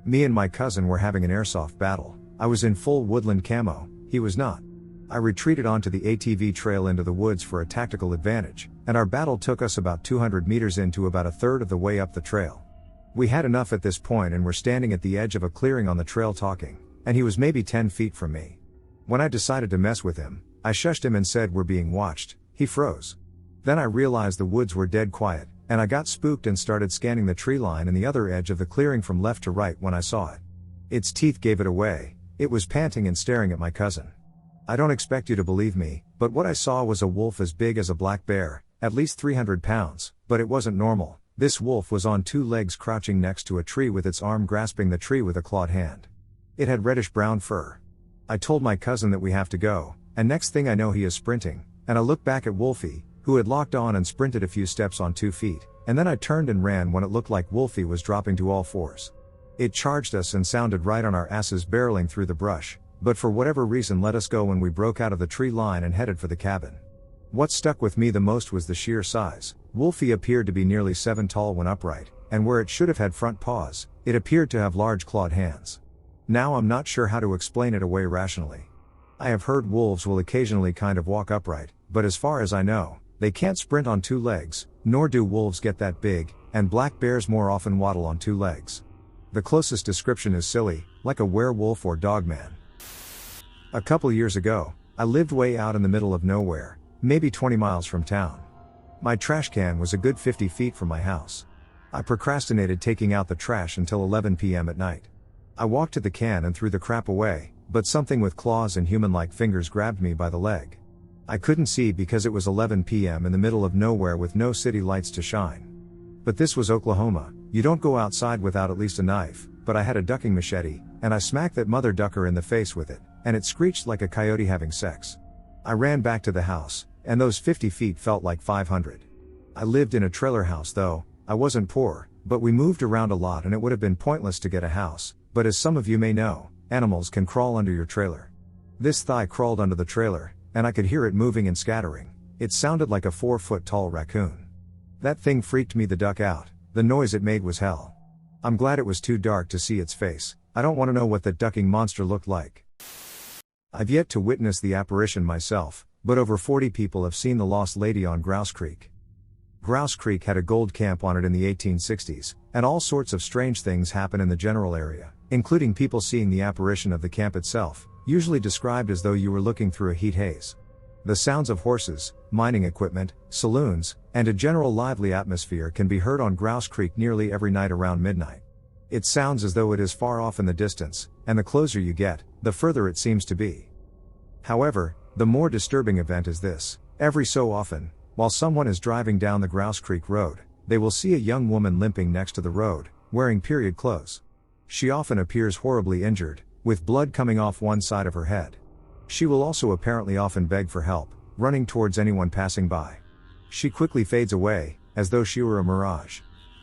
Me and my cousin were having an airsoft battle. I was in full woodland camo, he was not. I retreated onto the ATV trail into the woods for a tactical advantage, and our battle took us about 200 meters into about a third of the way up the trail. We had enough at this point and were standing at the edge of a clearing on the trail talking, and he was maybe 10 feet from me. When I decided to mess with him, I shushed him and said we're being watched. He froze. Then I realized the woods were dead quiet, and I got spooked and started scanning the tree line and the other edge of the clearing from left to right when I saw it. Its teeth gave it away. It was panting and staring at my cousin. I don't expect you to believe me, but what I saw was a wolf as big as a black bear, at least 300 pounds, but it wasn't normal. This wolf was on 2 legs crouching next to a tree with its arm grasping the tree with a clawed hand. It had reddish-brown fur. I told my cousin that we have to go, and next thing I know he is sprinting, and I look back at Wolfie, who had locked on and sprinted a few steps on 2 feet, and then I turned and ran when it looked like Wolfie was dropping to all fours. It charged us and sounded right on our asses barreling through the brush, but for whatever reason let us go when we broke out of the tree line and headed for the cabin. What stuck with me the most was the sheer size. Wolfie appeared to be nearly 7 tall when upright, and where it should have had front paws, it appeared to have large clawed hands. Now I'm not sure how to explain it away rationally. I have heard wolves will occasionally kind of walk upright, but as far as I know, they can't sprint on 2 legs, nor do wolves get that big, and black bears more often waddle on 2 legs. The closest description is silly, like a werewolf or dogman. A couple years ago, I lived way out in the middle of nowhere, maybe 20 miles from town. My trash can was a good 50 feet from my house. I procrastinated taking out the trash until 11 p.m. at night. I walked to the can and threw the crap away, but something with claws and human-like fingers grabbed me by the leg. I couldn't see because it was 11 p.m. in the middle of nowhere with no city lights to shine. But this was Oklahoma, you don't go outside without at least a knife, but I had a ducking machete, and I smacked that mother ducker in the face with it, and it screeched like a coyote having sex. I ran back to the house, and those 50 feet felt like 500. I lived in a trailer house though. I wasn't poor, but we moved around a lot and it would have been pointless to get a house, but as some of you may know, animals can crawl under your trailer. This thigh crawled under the trailer, and I could hear it moving and scattering. It sounded like a 4-foot tall raccoon. That thing freaked me the duck out. The noise it made was hell. I'm glad it was too dark to see its face. I don't want to know what that ducking monster looked like. I've yet to witness the apparition myself, but over 40 people have seen the lost lady on Grouse Creek. Grouse Creek had a gold camp on it in the 1860s, and all sorts of strange things happen in the general area, including people seeing the apparition of the camp itself, usually described as though you were looking through a heat haze. The sounds of horses, mining equipment, saloons, and a general lively atmosphere can be heard on Grouse Creek nearly every night around midnight. It sounds as though it is far off in the distance, and the closer you get, the further it seems to be. However, the more disturbing event is this: every so often, while someone is driving down the Grouse Creek Road, they will see a young woman limping next to the road, wearing period clothes. She often appears horribly injured, with blood coming off one side of her head. She will also apparently often beg for help, running towards anyone passing by. She quickly fades away, as though she were a mirage.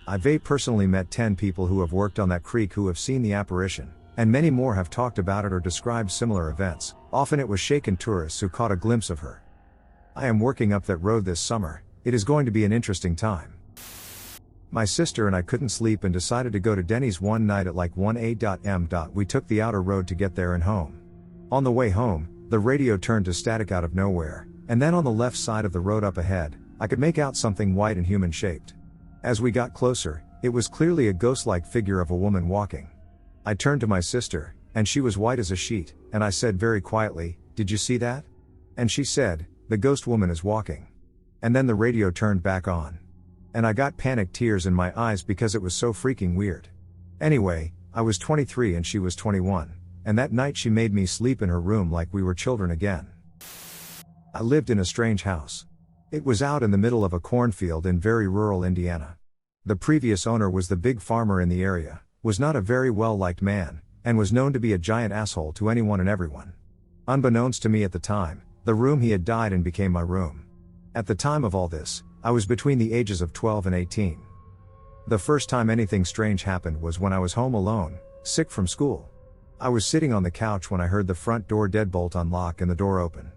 I've personally met 10 people who have worked on that creek who have seen the apparition, and many more have talked about it or described similar events. Often it was shaken tourists who caught a glimpse of her. I am working up that road this summer. It is going to be an interesting time. My sister and I couldn't sleep and decided to go to Denny's one night at like 1 a.m. We took the outer road to get there and home. On the way home, the radio turned to static out of nowhere, and then on the left side of the road up ahead, I could make out something white and human-shaped. As we got closer, it was clearly a ghost-like figure of a woman walking. I turned to my sister, and she was white as a sheet, and I said very quietly, "Did you see that?" And she said, "The ghost woman is walking." And then the radio turned back on. And I got panic tears in my eyes because it was so freaking weird. Anyway, I was 23 and she was 21. And that night she made me sleep in her room like we were children again. I lived in a strange house. It was out in the middle of a cornfield in very rural Indiana. The previous owner was the big farmer in the area, was not a very well-liked man, and was known to be a giant asshole to anyone and everyone. Unbeknownst to me at the time, the room he had died in became my room. At the time of all this, I was between the ages of 12 and 18. The first time anything strange happened was when I was home alone, sick from school. I was sitting on the couch when I heard the front door deadbolt unlock and the door open.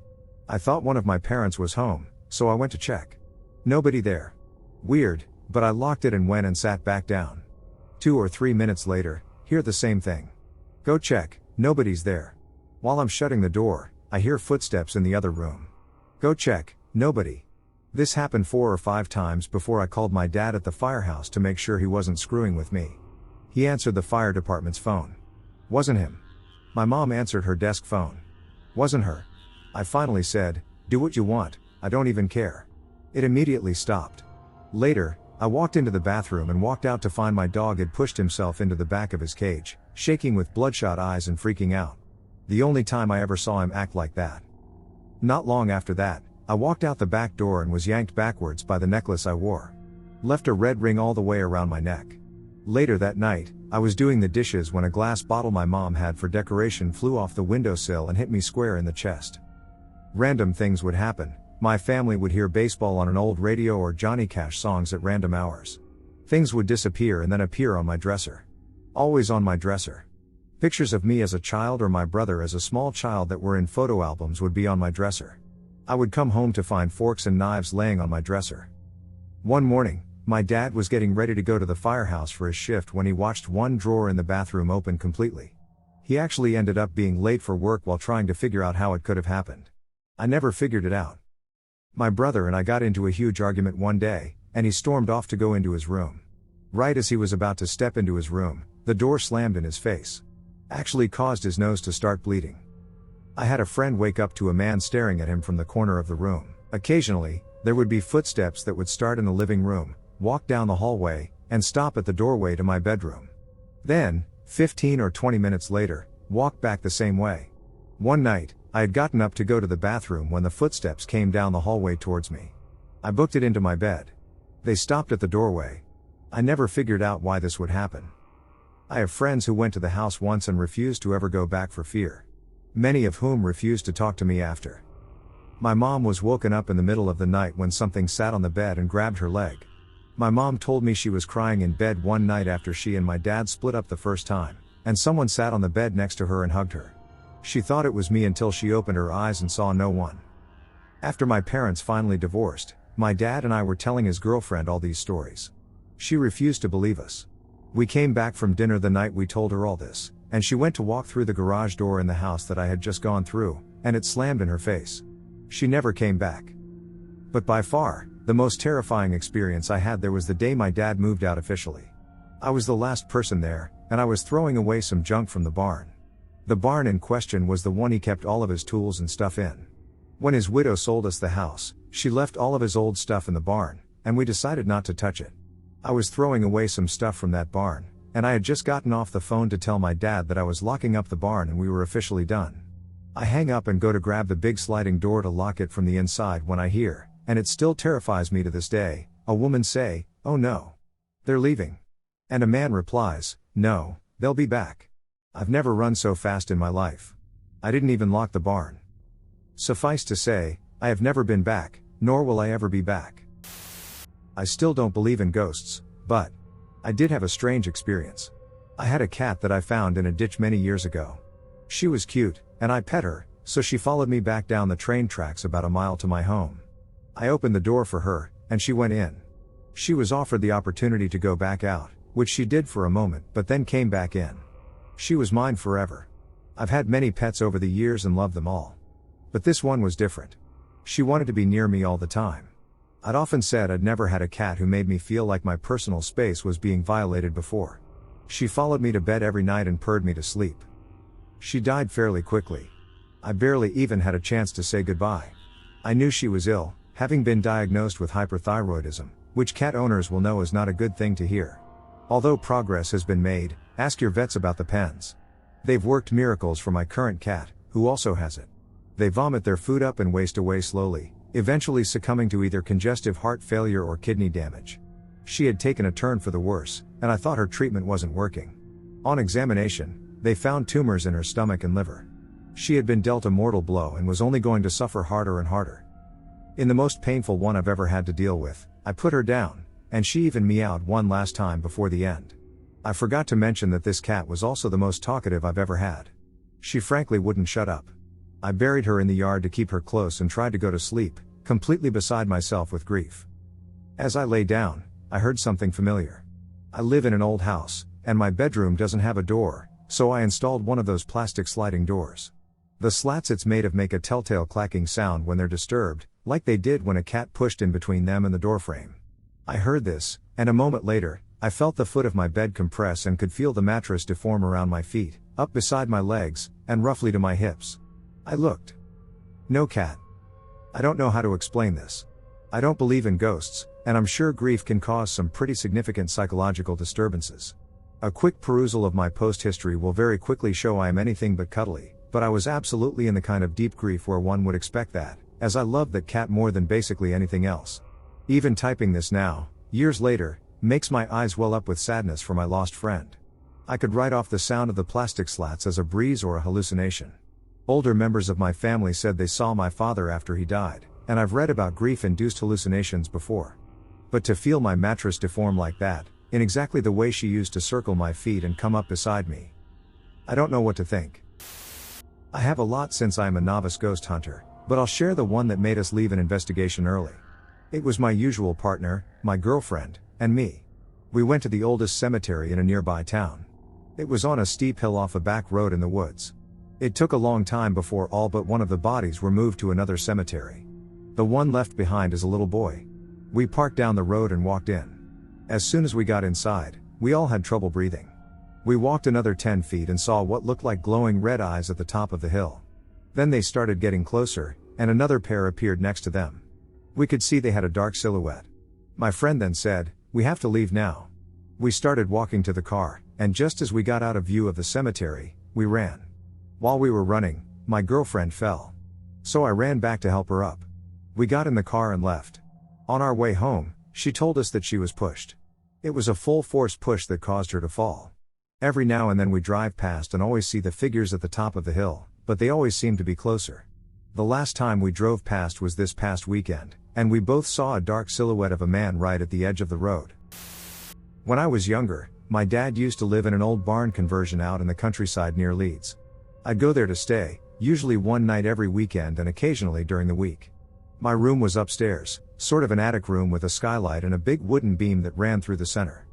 I thought one of my parents was home, so I went to check. Nobody there. Weird, but I locked it and went and sat back down. 2 or 3 minutes later, hear the same thing. Go check, nobody's there. While I'm shutting the door, I hear footsteps in the other room. Go check, nobody. This happened 4 or 5 times before I called my dad at the firehouse to make sure he wasn't screwing with me. He answered the fire department's phone. Wasn't him. My mom answered her desk phone. Wasn't her. I finally said, "Do what you want, I don't even care." It immediately stopped. Later, I walked into the bathroom and walked out to find my dog had pushed himself into the back of his cage, shaking with bloodshot eyes and freaking out. The only time I ever saw him act like that. Not long after that, I walked out the back door and was yanked backwards by the necklace I wore. Left a red ring all the way around my neck. Later that night, I was doing the dishes when a glass bottle my mom had for decoration flew off the windowsill and hit me square in the chest. Random things would happen. My family would hear baseball on an old radio or Johnny Cash songs at random hours. Things would disappear and then appear on my dresser. Always on my dresser. Pictures of me as a child or my brother as a small child that were in photo albums would be on my dresser. I would come home to find forks and knives laying on my dresser. One morning, my dad was getting ready to go to the firehouse for his shift when he watched one drawer in the bathroom open completely. He actually ended up being late for work while trying to figure out how it could have happened. I never figured it out. My brother and I got into a huge argument one day, and he stormed off to go into his room. Right as he was about to step into his room, the door slammed in his face. Actually caused his nose to start bleeding. I had a friend wake up to a man staring at him from the corner of the room. Occasionally, there would be footsteps that would start in the living room, walk down the hallway, and stop at the doorway to my bedroom. Then, 15 or 20 minutes later, walk back the same way. One night, I had gotten up to go to the bathroom when the footsteps came down the hallway towards me. I booked it into my bed. They stopped at the doorway. I never figured out why this would happen. I have friends who went to the house once and refused to ever go back for fear. Many of whom refused to talk to me after. My mom was woken up in the middle of the night when something sat on the bed and grabbed her leg. My mom told me she was crying in bed one night after she and my dad split up the first time, and someone sat on the bed next to her and hugged her. She thought it was me until she opened her eyes and saw no one. After my parents finally divorced, my dad and I were telling his girlfriend all these stories. She refused to believe us. We came back from dinner the night we told her all this, and she went to walk through the garage door in the house that I had just gone through, and it slammed in her face. She never came back. But by far, the most terrifying experience I had there was the day my dad moved out officially. I was the last person there, and I was throwing away some junk from the barn. The barn in question was the one he kept all of his tools and stuff in. When his widow sold us the house, she left all of his old stuff in the barn, and we decided not to touch it. I was throwing away some stuff from that barn, and I had just gotten off the phone to tell my dad that I was locking up the barn and we were officially done. I hang up and go to grab the big sliding door to lock it from the inside when I hear, and it still terrifies me to this day, a woman say, "Oh no. They're leaving." And a man replies, "No, they'll be back." I've never run so fast in my life. I didn't even lock the barn. Suffice to say, I have never been back, nor will I ever be back. I still don't believe in ghosts, but I did have a strange experience. I had a cat that I found in a ditch many years ago. She was cute, and I pet her, so she followed me back down the train tracks about a mile to my home. I opened the door for her, and she went in. She was offered the opportunity to go back out, which she did for a moment, but then came back in. She was mine forever. I've had many pets over the years and loved them all. But this one was different. She wanted to be near me all the time. I'd often said I'd never had a cat who made me feel like my personal space was being violated before. She followed me to bed every night and purred me to sleep. She died fairly quickly. I barely even had a chance to say goodbye. I knew she was ill, having been diagnosed with hyperthyroidism, which cat owners will know is not a good thing to hear. Although progress has been made, ask your vets about the pens. They've worked miracles for my current cat, who also has it. They vomit their food up and waste away slowly, eventually succumbing to either congestive heart failure or kidney damage. She had taken a turn for the worse, and I thought her treatment wasn't working. On examination, they found tumors in her stomach and liver. She had been dealt a mortal blow and was only going to suffer harder and harder. In the most painful one I've ever had to deal with, I put her down, and she even meowed one last time before the end. I forgot to mention that this cat was also the most talkative I've ever had. She frankly wouldn't shut up. I buried her in the yard to keep her close and tried to go to sleep, completely beside myself with grief. As I lay down, I heard something familiar. I live in an old house, and my bedroom doesn't have a door, so I installed one of those plastic sliding doors. The slats it's made of make a telltale clacking sound when they're disturbed, like they did when a cat pushed in between them and the doorframe. I heard this, and a moment later, I felt the foot of my bed compress and could feel the mattress deform around my feet, up beside my legs, and roughly to my hips. I looked. No cat. I don't know how to explain this. I don't believe in ghosts, and I'm sure grief can cause some pretty significant psychological disturbances. A quick perusal of my post history will very quickly show I am anything but cuddly, but I was absolutely in the kind of deep grief where one would expect that, as I loved that cat more than basically anything else. Even typing this now, years later, makes my eyes well up with sadness for my lost friend. I could write off the sound of the plastic slats as a breeze or a hallucination. Older members of my family said they saw my father after he died, and I've read about grief-induced hallucinations before. But to feel my mattress deform like that, in exactly the way she used to circle my feet and come up beside me. I don't know what to think. I have a lot since I am a novice ghost hunter, but I'll share the one that made us leave an investigation early. It was my usual partner, my girlfriend, and me. We went to the oldest cemetery in a nearby town. It was on a steep hill off a back road in the woods. It took a long time before all but one of the bodies were moved to another cemetery. The one left behind is a little boy. We parked down the road and walked in. As soon as we got inside, we all had trouble breathing. We walked another 10 feet and saw what looked like glowing red eyes at the top of the hill. Then they started getting closer, and another pair appeared next to them. We could see they had a dark silhouette. My friend then said, "We have to leave now." We started walking to the car, and just as we got out of view of the cemetery, we ran. While we were running, my girlfriend fell. So I ran back to help her up. We got in the car and left. On our way home, she told us that she was pushed. It was a full force push that caused her to fall. Every now and then we drive past and always see the figures at the top of the hill, but they always seem to be closer. The last time we drove past was this past weekend, and we both saw a dark silhouette of a man right at the edge of the road. When I was younger, my dad used to live in an old barn conversion out in the countryside near Leeds. I'd go there to stay, usually one night every weekend and occasionally during the week. My room was upstairs, sort of an attic room with a skylight and a big wooden beam that ran through the center.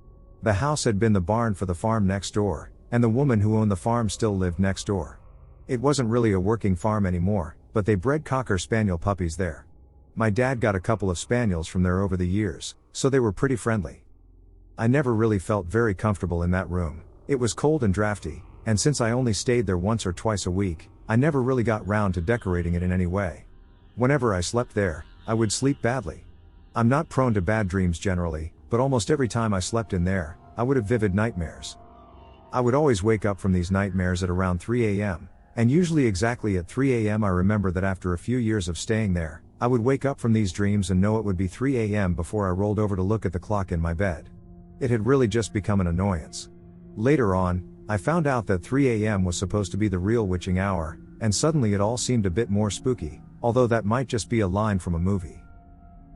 The house had been the barn for the farm next door, and the woman who owned the farm still lived next door. It wasn't really a working farm anymore, but they bred Cocker Spaniel puppies there. My dad got a couple of spaniels from there over the years, so they were pretty friendly. I never really felt very comfortable in that room. It was cold and drafty, and since I only stayed there once or twice a week, I never really got round to decorating it in any way. Whenever I slept there, I would sleep badly. I'm not prone to bad dreams generally, but almost every time I slept in there, I would have vivid nightmares. I would always wake up from these nightmares at around 3 a.m., and usually exactly at 3 a.m. I remember that after a few years of staying there, I would wake up from these dreams and know it would be 3 a.m. before I rolled over to look at the clock in my bed. It had really just become an annoyance. Later on, I found out that 3 a.m. was supposed to be the real witching hour, and suddenly it all seemed a bit more spooky, although that might just be a line from a movie.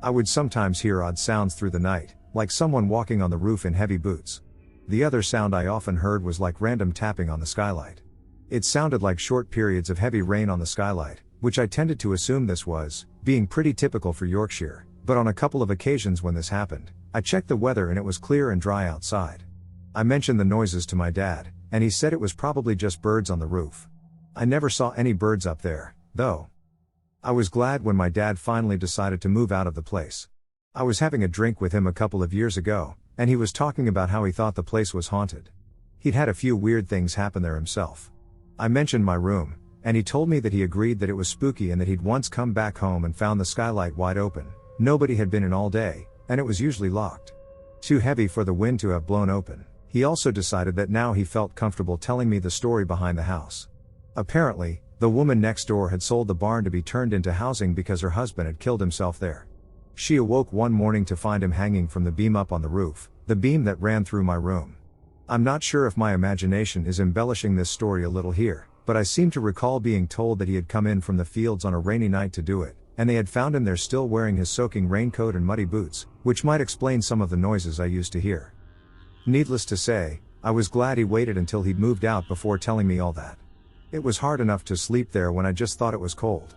I would sometimes hear odd sounds through the night, like someone walking on the roof in heavy boots. The other sound I often heard was like random tapping on the skylight. It sounded like short periods of heavy rain on the skylight, which I tended to assume this was, being pretty typical for Yorkshire, but on a couple of occasions when this happened, I checked the weather and it was clear and dry outside. I mentioned the noises to my dad, and he said it was probably just birds on the roof. I never saw any birds up there, though. I was glad when my dad finally decided to move out of the place. I was having a drink with him a couple of years ago, and he was talking about how he thought the place was haunted. He'd had a few weird things happen there himself. I mentioned my room, and he told me that he agreed that it was spooky and that he'd once come back home and found the skylight wide open. Nobody had been in all day, and it was usually locked. Too heavy for the wind to have blown open. He also decided that now he felt comfortable telling me the story behind the house. Apparently, the woman next door had sold the barn to be turned into housing because her husband had killed himself there. She awoke one morning to find him hanging from the beam up on the roof, the beam that ran through my room. I'm not sure if my imagination is embellishing this story a little here, but I seem to recall being told that he had come in from the fields on a rainy night to do it, and they had found him there still wearing his soaking raincoat and muddy boots, which might explain some of the noises I used to hear. Needless to say, I was glad he waited until he'd moved out before telling me all that. It was hard enough to sleep there when I just thought it was cold.